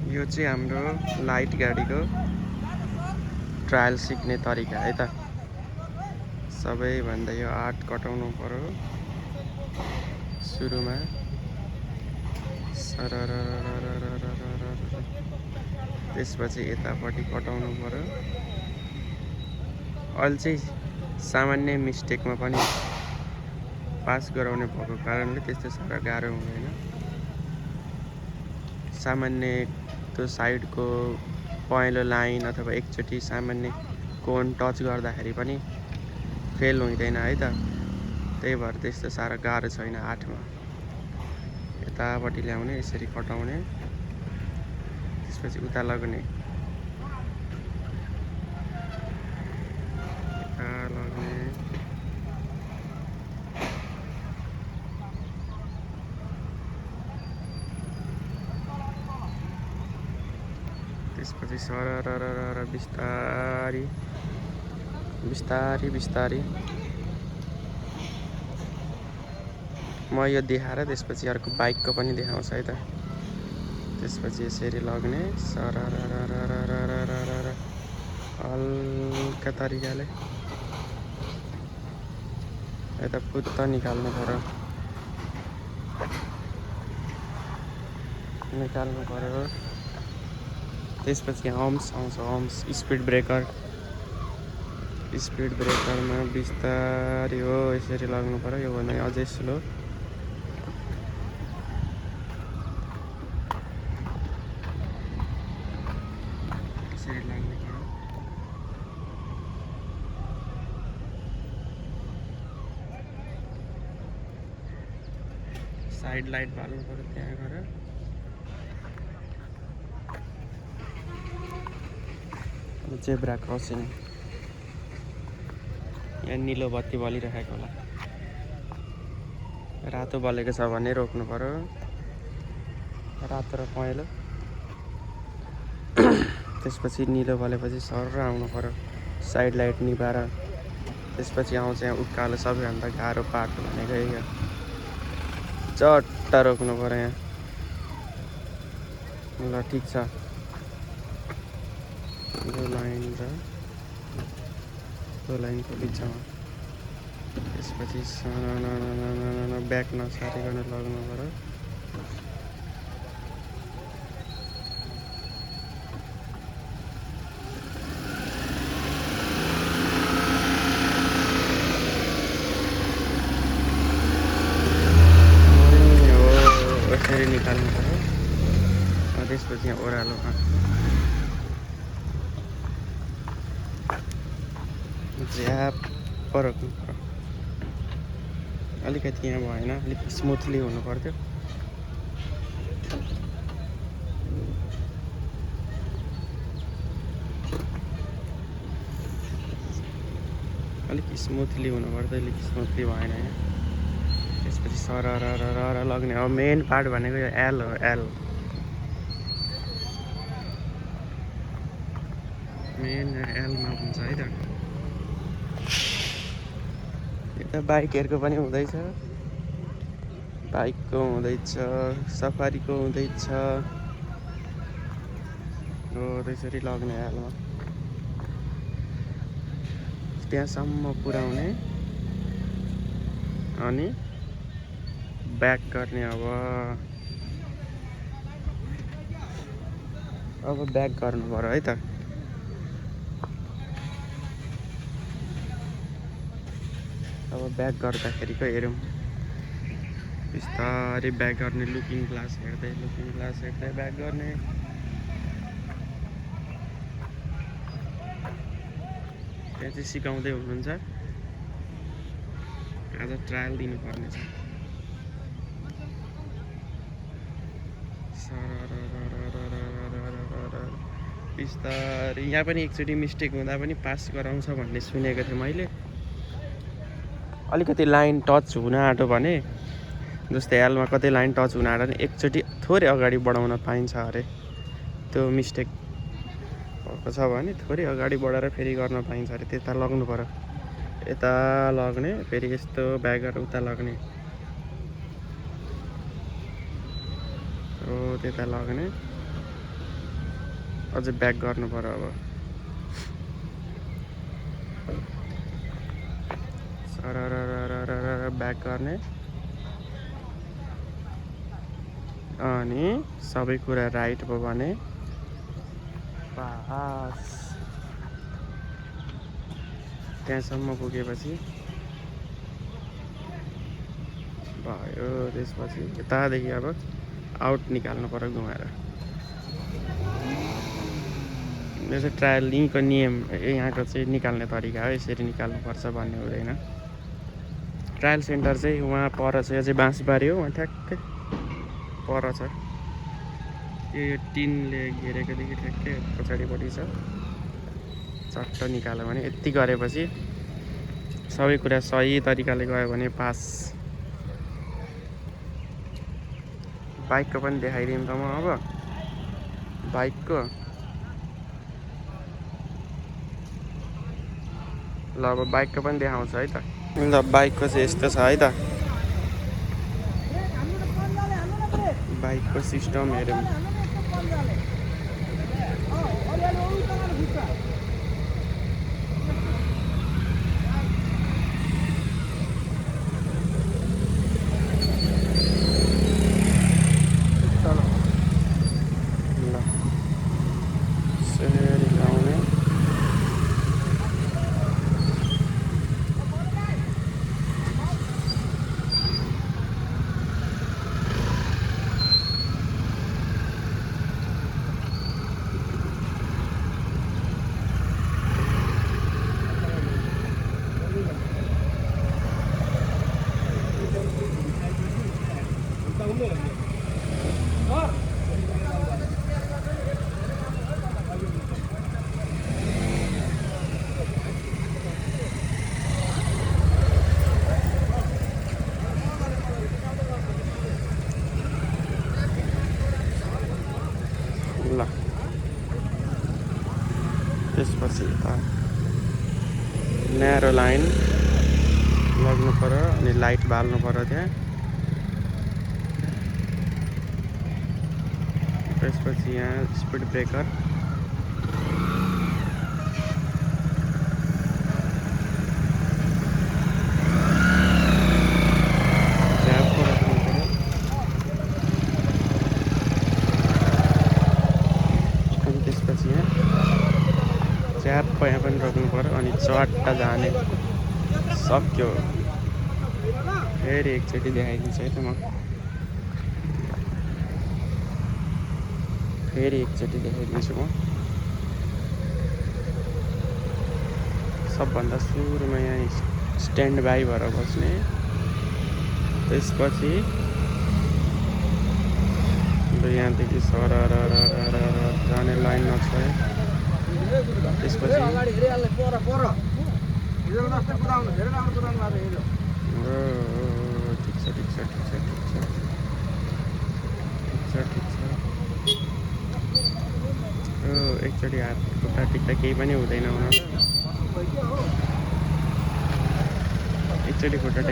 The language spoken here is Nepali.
यो चाहिँ हाम्रो लाइट गाडीको ट्रायल सिक्ने तरिका है त। सबैभन्दा यो आर्ट कटाउनु पर्यो सुरुमा। त्यसपछि यतापट्टि कटाउनु पर्यो। अहिले चाहिँ सामान्य मिस्टेकमा पनि पास गराउने भएको कारणले त्यस्तो साह्रो गाह्रो हुँदैन। सामान्य त्यो साइडको पहेँलो लाइन अथवा एकचोटि सामान्य कोन टच गर्दाखेरि पनि फेल हुँदैन है त। त्यही भएर त्यस्तो साह्रो गाह्रो छैन आर्टमा। यतापट्टि ल्याउने, यसरी कटाउने, त्यसपछि उता लग्ने, यता लग्ने, त्यसपछि सरर बिस्तारी बिस्तारी बिस्तारी म यो देखाएर त्यसपछि अर्को बाइकको पनि देखाउँछ है त। त्यसपछि यसरी लग्ने सरर हल्का तरिकाले यता पुत्त निकाल्नु पर्यो। त्यसपछि हम्स आउँछ, हम्स स्पिड ब्रेकरमा बिस्तारी हो यसरी लाग्नु पर्यो। योभन्दा अझै स्लो। यसरी लाग्नु पर्यो। साइड लाइट बाल्नु पर्यो त्यहाँ गएर। जेब्रा क्रसिङ, यहाँ निलो बत्ती बलिरहेको होला। रातो बलेको छ भने रोक्नु पर्यो, रातो र पहेँलो। त्यसपछि निलो बलेपछि सर आउनु पर्यो साइड लाइट निभाएर। त्यसपछि आउँछ यहाँ उकालो, सबैभन्दा गाह्रो पार्ट भनेको यो चट्ट रोक्नु पर्यो यहाँ। ल ठिक छ, यो लाइन र त्यो लाइनको बिचमा। त्यसपछि ब्याक नसारिकन लाग्नु पर्यो। यसरी निकाल्नु पर्यो। त्यसपछि यहाँ ओह्रालोमा ज्याप रोक्नु पर्यो। अलिकति यहाँ भएन, अलिक स्मुथली हुनु पर्थ्यो। अलिक स्मुथली हुनु पर्थ्यो, अलिक स्मुथली भएन यहाँ। त्यसपछि सरर लग्ने। अब मेन पार्ट भनेको यो एल हो, एल मेन एलमा हुन्छ है त। यता बाइकहरूको पनि हुँदैछ, बाइकको हुँदैछ, सफारीको हुँदैछ हो। त्यसरी लग्ने एलमा त्यहाँसम्म पुर्याउने अनि ब्याक गर्ने। अब ब्याक गर्नु पर्यो है त। अब ब्याक गर्दाखेरिको हेरौँ। बिस्तारै ब्याक गर्ने, लुकिङ ग्लास हेर्दै ब्याक गर्ने। त्यहाँ चाहिँ सिकाउँदै हुनुहुन्छ, आज ट्रायल दिनुपर्ने छ। बिस्तारै यहाँ पनि एकचोटि मिस्टेक हुँदा पनि पास गराउँछ भन्ने सुनेको थिएँ मैले। अलिकति लाइन टच हुन आँट्यो भने, जस्तै एलमा कतै लाइन टच हुन आँट्यो भने एकचोटि थोरै अगाडि बढाउन पाइन्छ अरे। त्यो मिस्टेक भएको छ भने थोरै अगाडि बढाएर फेरि गर्न पाइन्छ अरे। त्यता लग्नु पर्यो, यता लग्ने, फेरि यस्तो ब्याक गरेर उता लग्ने हो, त्यता लग्ने। अझै ब्याक गर्नु पर्यो अब सररररररर ब्याक गर्ने अनि सबै कुरा राइट भयो भने पास त्यहाँसम्म पुगेपछि भयो त्यसपछि यतादेखि अब आउट निकाल्नु पर्यो घुमाएर यो चाहिँ ट्रायल यहीँको नियम यहाँको चाहिँ निकाल्ने तरिका हो यसरी निकाल्नुपर्छ भन्ने हुँदैन ट्रायल सेन्टर चाहिँ वहाँ पर छ यो चाहिँ बाँसबारी हो वहाँ ठ्याक्कै पर छ यो टिनले घेरेकोदेखि ठ्याक्कै पछाडिपट्टि छ चट्ट निकाल्यो भने यति गरेपछि सबै कुरा सही तरिकाले गयो भने पास बाइकको पनि देखाइदिउँ त म अब बाइकको ल अब बाइकको पनि देखाउँछ है त ल बाइकको चाहिँ यस्तो छ है त बाइकको सिस्टम हेरौँ ल त्यसपछि न्यारो लाइन लग्नु पर्यो अनि लाइट बाल्नु पर्यो त्यहाँ त्यसपछि यहाँ स्पिड ब्रेकर च्याप्प यहाँ पनि रोक्नु पर्यो अनि चट्ट जाने सक्यो फेरि एकचोटि देखाइदिन्छु है त म फेरि एकचोटि देखाइदिन्छु म सबभन्दा सुरुमा यहाँ स्ट्यान्ड बाई भएर बस्ने त्यसपछि यहाँदेखि सरररररर जाने लाइन नछोए त्यसपछि ठिक छ एकचोटि हात खुट्टा टिक्दा केही पनि हुँदैन हुन त एकचोटि खुट्टा